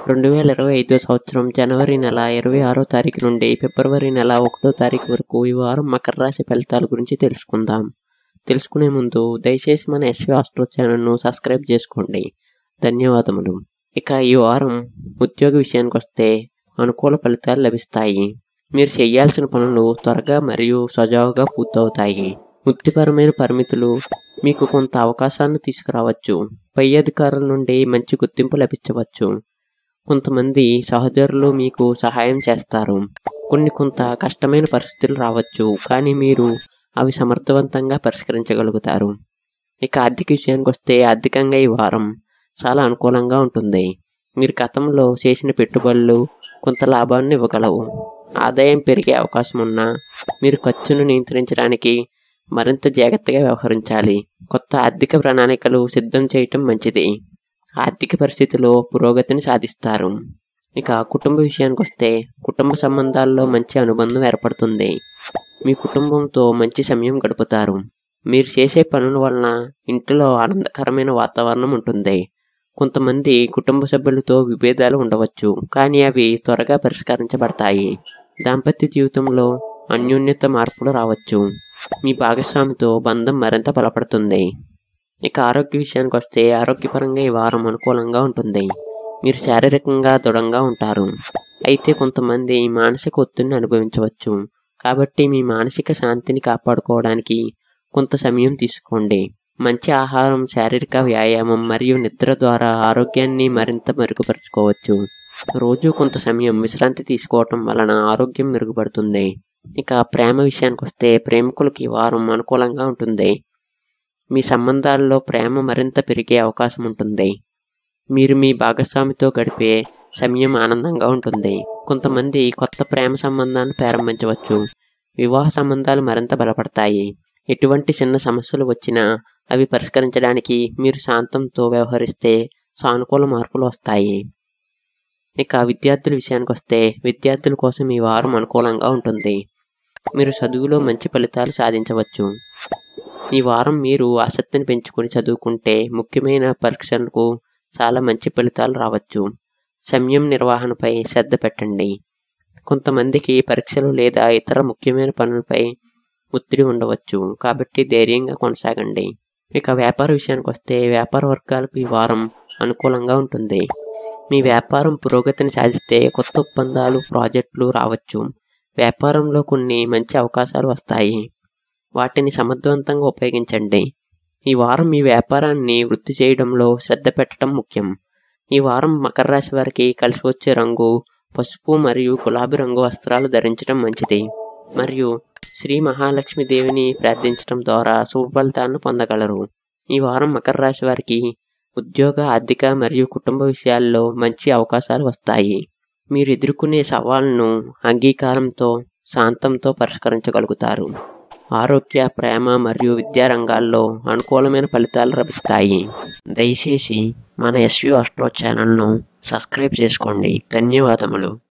2025 సంవత్సరం జనవరి నెల 26వ తారీఖు నుండి ఫిబ్రవరి నెల 1వ తారీఖు వరకు ఈ వారం మకర రాశి ఫలితాల గురించి తెలుసుకుందాం. తెలుసుకునే ముందు దయచేసి మన ఎస్వి ఆస్ట్రో ఛానల్ను సబ్స్క్రైబ్ చేసుకోండి. ధన్యవాదములు. ఇక ఈ వారం ఉద్యోగ విషయానికి వస్తే అనుకూల ఫలితాలు లభిస్తాయి. మీరు చేయాల్సిన పనులు త్వరగా మరియు సజావుగా పూర్తవుతాయి. వృత్తిపరమైన పరిమితులు మీకు కొంత అవకాశాలను తీసుకురావచ్చు. పై అధికారుల నుండి మంచి గుర్తింపు లభించవచ్చు. కొంతమంది సహచరులు మీకు సహాయం చేస్తారు. కొంత కష్టమైన పరిస్థితులు రావచ్చు, కానీ మీరు అవి సమర్థవంతంగా పరిష్కరించగలుగుతారు. ఇక ఆర్థిక విషయానికి వస్తే ఆర్థికంగా ఈ వారం చాలా అనుకూలంగా ఉంటుంది. మీరు గతంలో చేసిన పెట్టుబడులు కొంత లాభాన్ని ఇవ్వగలవు. ఆదాయం పెరిగే అవకాశం ఉన్నా మీరు ఖర్చును నియంత్రించడానికి మరింత జాగ్రత్తగా వ్యవహరించాలి. కొత్త ఆర్థిక ప్రణాళికలు సిద్ధం చేయటం మంచిది. ఆర్థిక పరిస్థితిలో పురోగతిని సాధిస్తారు. ఇక కుటుంబ విషయానికి వస్తే కుటుంబ సంబంధాల్లో మంచి అనుబంధం ఏర్పడుతుంది. మీ కుటుంబంతో మంచి సమయం గడుపుతారు. మీరు చేసే పనుల వలన ఇంటిలో ఆనందకరమైన వాతావరణం ఉంటుంది. కొంతమంది కుటుంబ సభ్యులతో విభేదాలు ఉండవచ్చు, కానీ అవి త్వరగా పరిష్కరించబడతాయి. దాంపత్య జీవితంలో అన్యోన్యత మార్పులు రావచ్చు. మీ భాగస్వామితో బంధం మరింత బలపడుతుంది. ఇక ఆరోగ్య విషయానికి వస్తే ఆరోగ్యపరంగా ఈ వారం అనుకూలంగా ఉంటుంది. మీరు శారీరకంగా దృఢంగా ఉంటారు. అయితే కొంతమంది మానసిక ఒత్తిడిని అనుభవించవచ్చు. కాబట్టి మీ మానసిక శాంతిని కాపాడుకోవడానికి కొంత సమయం తీసుకోండి. మంచి ఆహారం, శారీరక వ్యాయామం మరియు నిద్ర ద్వారా ఆరోగ్యాన్ని మరింత మెరుగుపరుచుకోవచ్చు. రోజు కొంత సమయం విశ్రాంతి తీసుకోవటం వలన ఆరోగ్యం మెరుగుపడుతుంది. ఇక ప్రేమ విషయానికి వస్తే ప్రేమికులకి ఈ వారం అనుకూలంగా ఉంటుంది. మీ సంబంధాల్లో ప్రేమ మరింత పెరిగే అవకాశం ఉంటుంది. మీరు మీ భాగస్వామితో గడిపే సమయం ఆనందంగా ఉంటుంది. కొంతమంది కొత్త ప్రేమ సంబంధాన్ని ప్రారంభించవచ్చు. వివాహ సంబంధాలు మరింత బలపడతాయి. ఎటువంటి చిన్న సమస్యలు వచ్చినా అవి పరిష్కరించడానికి మీరు శాంతంతో వ్యవహరిస్తే సానుకూల మార్పులు వస్తాయి. ఇక విద్యార్థుల విషయానికి వస్తే విద్యార్థుల కోసం ఈ వారం అనుకూలంగా ఉంటుంది. మీరు చదువులో మంచి ఫలితాలు సాధించవచ్చు. ఈ వారం మీరు ఆసక్తిని పెంచుకొని చదువుకుంటే ముఖ్యమైన పరీక్షలకు చాలా మంచి ఫలితాలు రావచ్చు. సమయం నిర్వహణపై శ్రద్ధ పెట్టండి. కొంతమందికి పరీక్షలు లేదా ఇతర ముఖ్యమైన పనులపై ఒత్తిడి ఉండవచ్చు, కాబట్టి ధైర్యంగా కొనసాగండి. ఇక వ్యాపార విషయానికి వస్తే వ్యాపార వర్గాలకు ఈ వారం అనుకూలంగా ఉంటుంది. మీ వ్యాపారం పురోగతిని సాధిస్తే కొత్త ఒప్పందాలు, ప్రాజెక్టులు రావచ్చు. వ్యాపారంలో కొన్ని మంచి అవకాశాలు వస్తాయి. వాటిని సమర్థవంతంగా ఉపయోగించండి. ఈ వారం మీ వ్యాపారాన్ని వృద్ధి చేయడంలో శ్రద్ధ పెట్టడం ముఖ్యం. ఈ వారం మకర రాశి వారికి కలిసి వచ్చే రంగు పసుపు మరియు గులాబీ రంగు వస్త్రాలు ధరించడం మంచిది. మరియు శ్రీ మహాలక్ష్మి దేవిని ప్రార్థించడం ద్వారా శుభ ఫలితాలను పొందగలరు. ఈ వారం మకర రాశి వారికి ఉద్యోగ, ఆర్థిక మరియు కుటుంబ విషయాల్లో మంచి అవకాశాలు వస్తాయి. మీరు ఎదుర్కొనే సవాళ్లను అంగీకారంతో, శాంతంతో పరిష్కరించగలుగుతారు. ఆరోగ్య, ప్రేమ మరియు విద్యా రంగాల్లో అనుకూలమైన ఫలితాలు లభిస్తాయి. దయచేసి మన ఎస్వి ఆస్ట్రో ఛానల్ను సబ్స్క్రైబ్ చేసుకోండి. ధన్యవాదములు.